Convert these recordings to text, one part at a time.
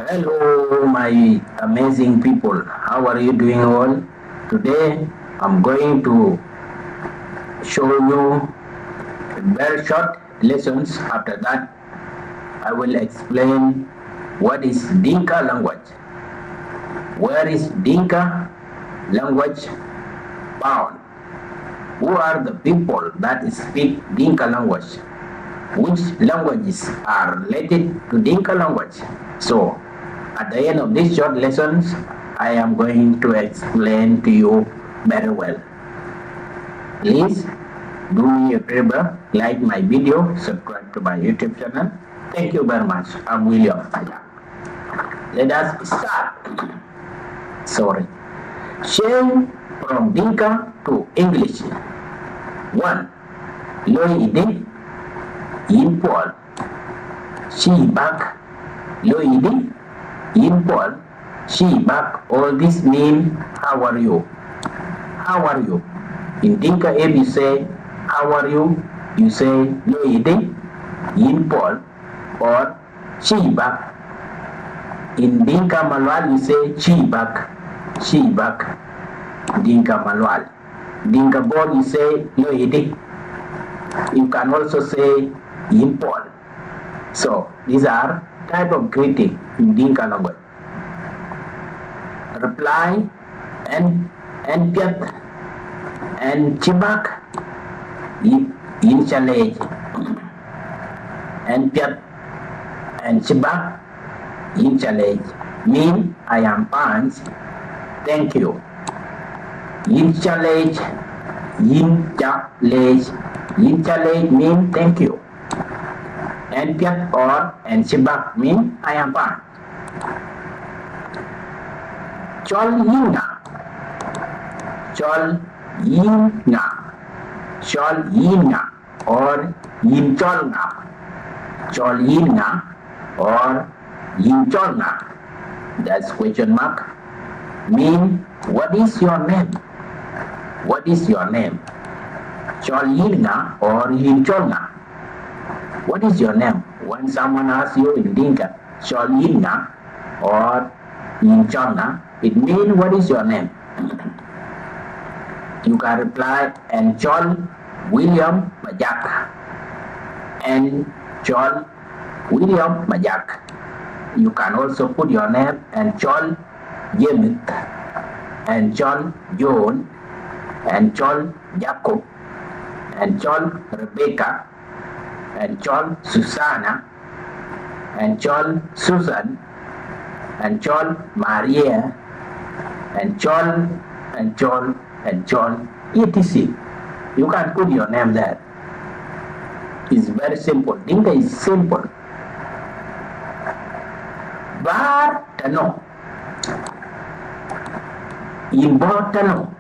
Hello, my amazing people. How are you doing all? Today, I'm going to show you very short lessons. After that, I will explain what is Dinka language. Where is Dinka language found? Who are the people that speak Dinka language? Which languages are related to Dinka language? So, at the end of these short lessons, I am going to explain to you very well. Please do me a favor, like my video, subscribe to my YouTube channel. Thank you very much. I'm William. Let us start. Change from Dinka to English. 1. Loide, Yin Paul. She back. Loide, Yin Paul. She back. All this mean how are you? How are you? In Dinka, if you say how are you, you say Loide, Yin Paul, or she back. In Dinka Malwal, you say she back. She back. Dinka Malwal. Dinka Bol, you say Loide. You can also say Yin Paul. So these are type of greeting in Dinka language. Reply and piat and chibak in challenge and piat and chibak in challenge mean I am fine, thank you. In challenge mean thank you. And piat or and chibak mean I am fine. Chol yinga or yin cholnga. Chol yinga or yin cholnga. That's question mark. Mean what is your name? What is your name? Chol yinga or yin cholnga. What is your name? When someone asks you in Dinka, Chol yinga or yin cholnga, it means what is your name? You can reply and Chol William Majak and Chol William Majak. You can also put your name and Chol Jemith and Chol John and Chol Jacob and Chol Rebecca and Chol Susanna and Chol Susan and Chol Maria and Chol and Chol and Chol etc. You can put your name there. It's very simple. Dinka is simple. Bar Tano. Imbotano.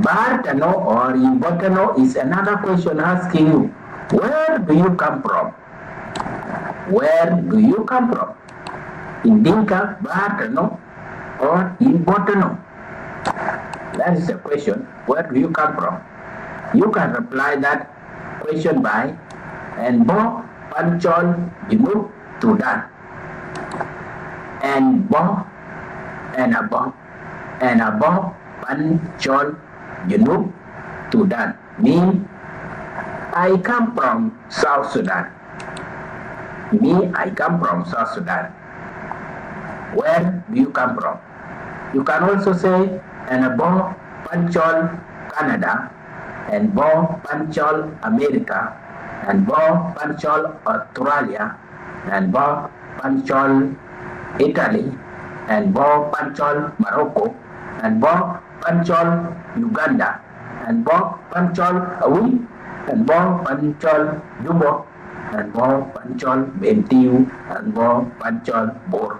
Bar Tano or Imbotano is another question asking you, where do you come from? Where do you come from? In Dinka, Bar Tano or Imbotano? That is the question. Where do you come from? You can reply that question by and Bo Panchol Junub Sudan. And Bo and Abo Panchol Junub Sudan mean I come from South Sudan. Me, I come from South Sudan. Where do you come from? You can also say and Bo Panchol Canada and Bo Panchol America and Bo Panchol Australia and Bo Panchol Italy and Bo Panchol Morocco and Bo Panchol Uganda and Bo Panchol Awi and Bo Panchol Dubo and Bo Panchol Bentiu and Bo Panchol Bor.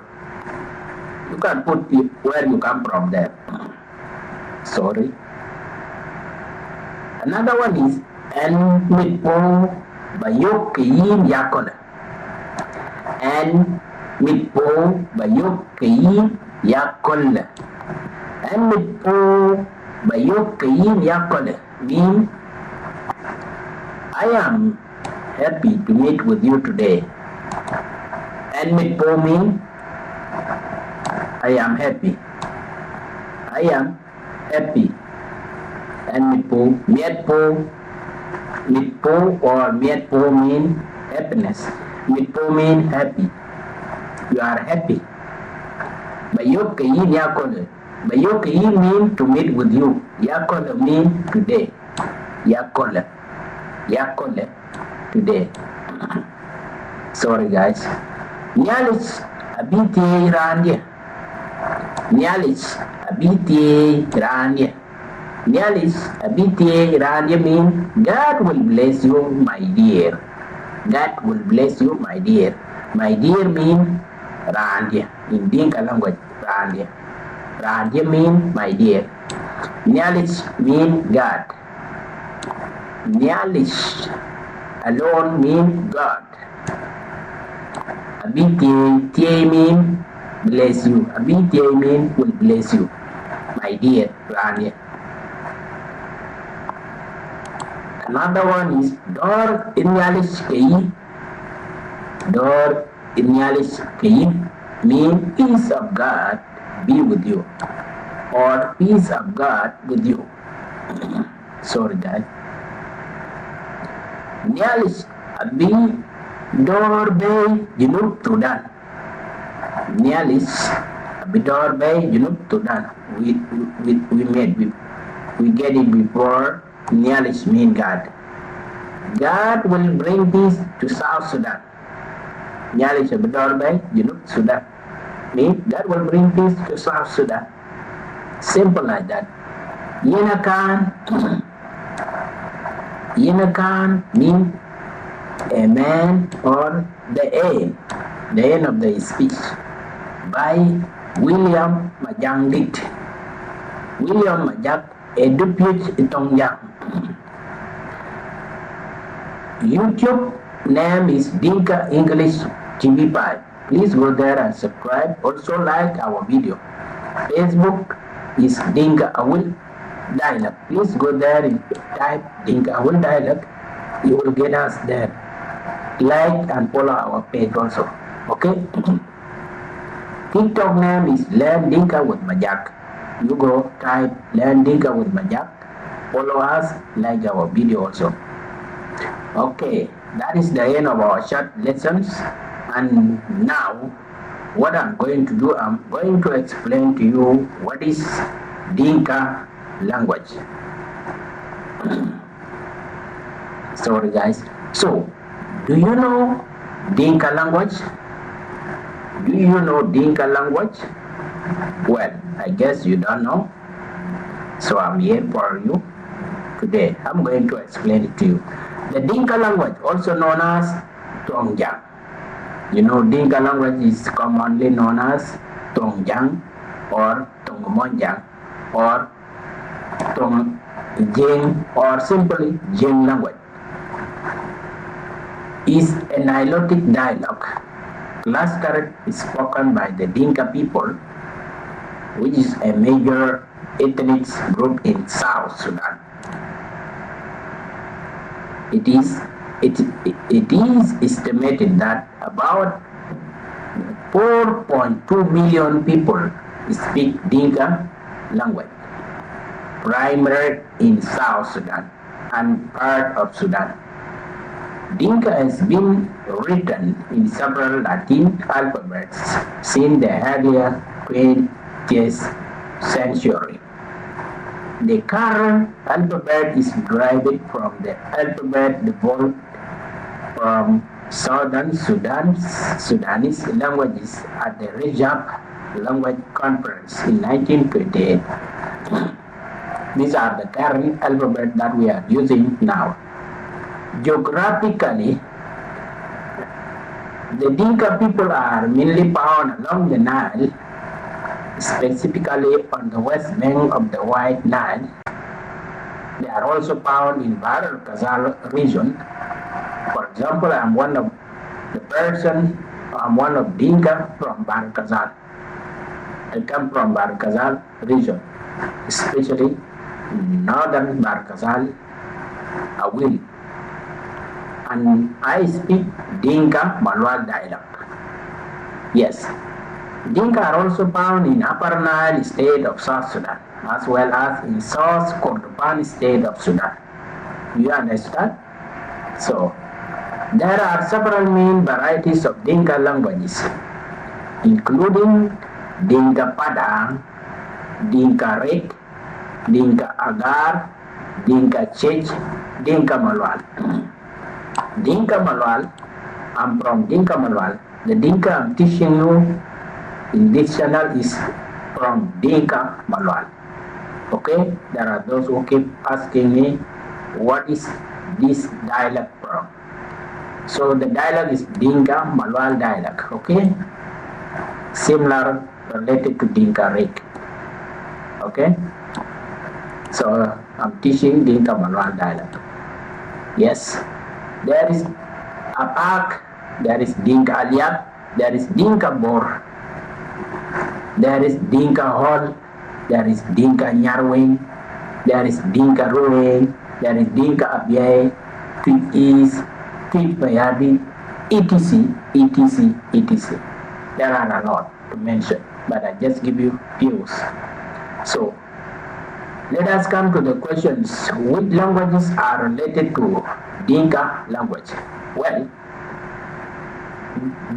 You can put where you come from there. Sorry. Another one is and mitpo bayok yin yakola. And mitpo bayok yin yakola. And mitpo bayok yin yakola mean I am happy to meet with you today. And mitpo mean I am happy. I am happy. And mitpo or mietpo mean happiness. Mitpo mean happy. You are happy. Bayoke yin yakole. Bayoke yin mean to meet with you. Yakole mean today. Yakole. Yakole today. Sorry guys. Nyalis abiti randia. Nyalis abiti randia. Nyalis abiti randia mean God will bless you, my dear. God will bless you, my dear. My dear mean randia in Dinka language. Randia. Randia mean my dear. Nyalis mean God. Nyalis alone mean God. Abiti mean bless you. Abiti mean will bless you, my dear Randia. Another one is Dor Inyalis Kei. Dor Inyalis Kei mean peace of God be with you, or peace of God with you. Sorry guys. Nyalis Abi Dor Bay Junub Sudan. Nyalis Abi Dor Bay Junub Sudan. We get it before. Nyalis mean God. God will bring peace to South Sudan. Nyalis Abi Dor Bay Junub Sudan. Mean God will bring peace to South Sudan. Simple like that. Yenakan mean a man or the end of the speech by William Majangit. William Majak, a deputy Tongyang. YouTube name is Dinka English TV5. Please go there and subscribe. Also like our video. Facebook is Dinka Awil Dialogue. Please go there and type Dinka Awil Dialogue. You will get us there. Like and follow our page also. Okay? TikTok name is Learn Dinka with Majak. You go type Learn Dinka with Majak. Follow us, like our video also. Okay, that is the end of our short lessons. And now, what I'm going to do, I'm going to explain to you what is Dinka language. Sorry guys. So, do you know Dinka language? Do you know Dinka language? Well, I guess you don't know. So I'm here for you today. I'm going to explain it to you. The Dinka language, also known as Tongjang. You know, Dinka language is commonly known as Tongjang or Tongmonjang or Tongjang or simply Jing language. Is a Nilotic dialogue clustered spoken by the Dinka people, which is a major ethnic group in South Sudan. It is estimated that about 4.2 million people speak Dinka language, primarily in South Sudan and part of Sudan. Dinka has been written in several Latin alphabets since the earlier 20th century. The current alphabet is derived from the alphabet developed from Southern Sudanese languages at the Rajab Language Conference in 1928. These are the current alphabet that we are using now. Geographically, the Dinka people are mainly found along the Nile, specifically on the west bank of the White Nile. They are also found in Bahr el-Ghazal region. For example, I'm one of Dinka from Bahr el-Ghazal. I come from Bahr el-Ghazal region, especially northern Bahr el-Ghazal, Awil. And I speak Dinka Malwa dialect. Yes, Dinka are also found in Upper Nile state of South Sudan, as well as in South Kordofan state of Sudan. You understand? So, there are several main varieties of Dinka languages, including Dinka Padang, Dinka Rek, Dinka Agar, Dinka Chech, Dinka Malwal. Dinka Malwal, I'm from Dinka Malwal. The Dinka I'm teaching you in this channel is from Dinka Malwal. Okay, there are those who keep asking me, what is this dialect from? So the dialect is Dinka Malwal dialect, okay? Similar, related to Dinka Rek. Okay? So I'm teaching Dinka Malwal dialect. Yes. There is Apak, there is Dinka Aliak, there is Dinka Bor, there is Dinka Hall, there is Dinka Nyarwing, there is Dinka Ruwing, there is Dinka Abyay, Tweet East, Tweet Bayabi, etc., etc., etc. There are a lot to mention, but I just give you few. So, let us come to the questions. Which languages are related to Dinka language? Well,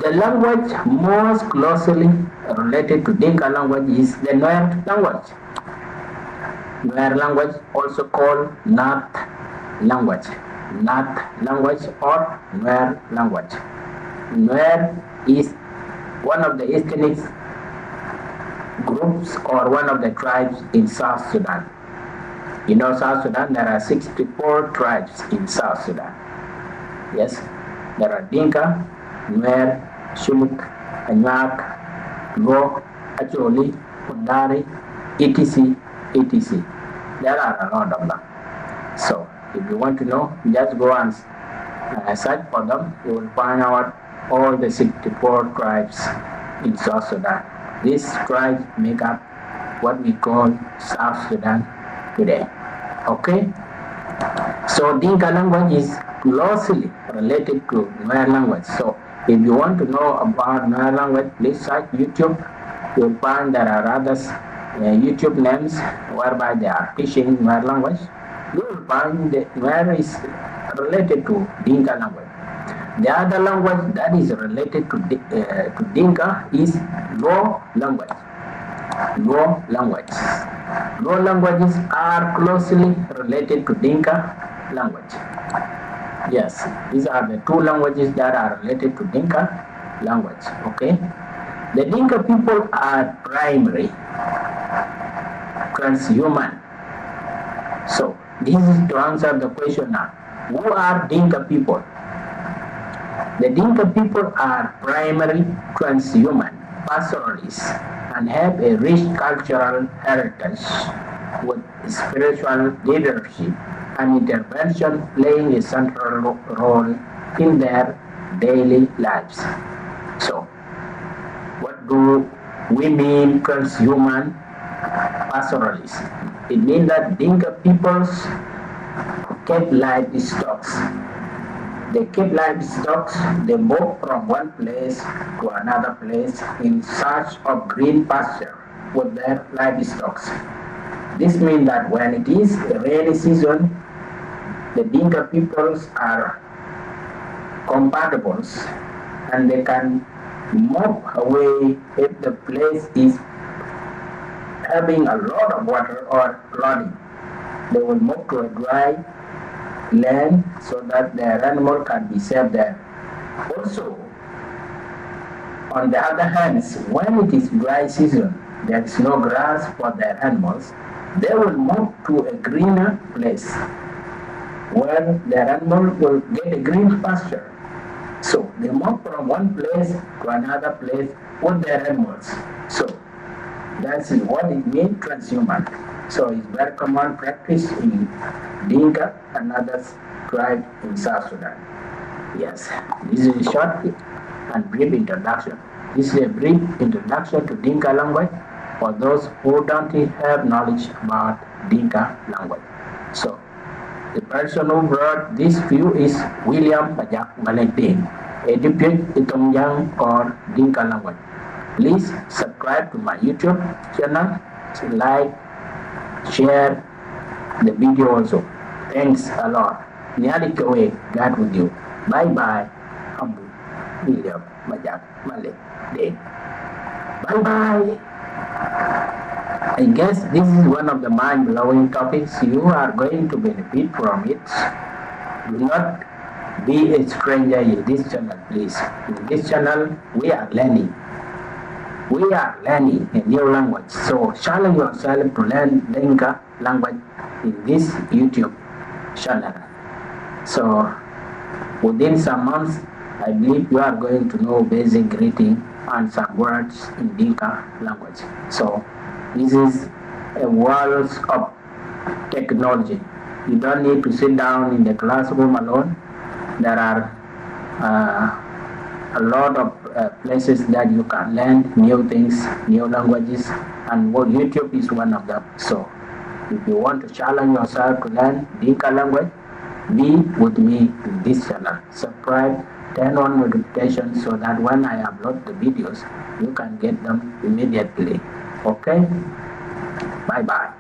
the language most closely related to Dinka language is the Nuer language. Nuer language, also called North language. North language or Nuer language. Nuer is one of the ethnic groups or one of the tribes in South Sudan. You know, South Sudan, there are 64 tribes in South Sudan. Yes, there are Dinka, Nuer, Shuluk, Anyak, Luo, Acholi, Undari, etc., etc. There are a lot of them. So, if you want to know, just go and search for them. You will find out all the 64 tribes in South Sudan. These tribes make up what we call South Sudan today. Okay? So Dinka language is closely related to Nuer language. So if you want to know about Nuer language, please search YouTube. You'll find there are others YouTube names whereby they are teaching Nuer language. You will find that Nuer is related to Dinka language. The other language that is related to Dinka is Luo language. Luo language. Luo languages are closely related to Dinka language. Yes, these are the two languages that are related to Dinka language. Okay, the Dinka people are primary transhuman. So this is to answer the question now. Who are Dinka people? The Dinka people are primary transhuman pastoralists and have a rich cultural heritage with spiritual leadership and intervention playing a central role in their daily lives. So, what do we mean transhuman pastoralists? It means that Dinka peoples keep livestock. They keep livestock, they move from one place to another place in search of green pasture with their livestock. This means that when it is rainy season, the Dinka peoples are compatible and they can move away if the place is having a lot of water or flooding. They will move to a dry land so that their animal can be saved there. Also, on the other hand, when it is dry season, there is no grass for their animals, they will move to a greener place where their animal will get a green pasture. So they move from one place to another place with their animals. So that is what it means transhuman. So it's very common practice in Dinka and other tribes in South Sudan. Yes, this is a short and brief introduction. This is a brief introduction to Dinka language for those who don't have knowledge about Dinka language. So, the person who brought this view is William Pajak Malekdin, a deputy Itongyang or Dinka language. Please subscribe to my YouTube channel, like, share the video also. Thanks a lot. Language, God with you. Bye bye. Humble William Majak Malek Day. Bye bye. I guess this is one of the mind-blowing topics. You are going to benefit from it. Do not be a stranger in this channel, please. In this channel, we are learning. We are learning a new language. So challenge yourself to learn Dinka language in this YouTube channel. So within some months, I believe you are going to know basic greeting and some words in Dinka language. So this is a world of technology. You don't need to sit down in the classroom alone. There are a lot of places that you can learn new things, new languages, and YouTube is one of them. So if you want to challenge yourself to learn Dinka language, be with me in this channel. Subscribe, turn on notifications so that when I upload the videos, you can get them immediately. Okay? Bye bye.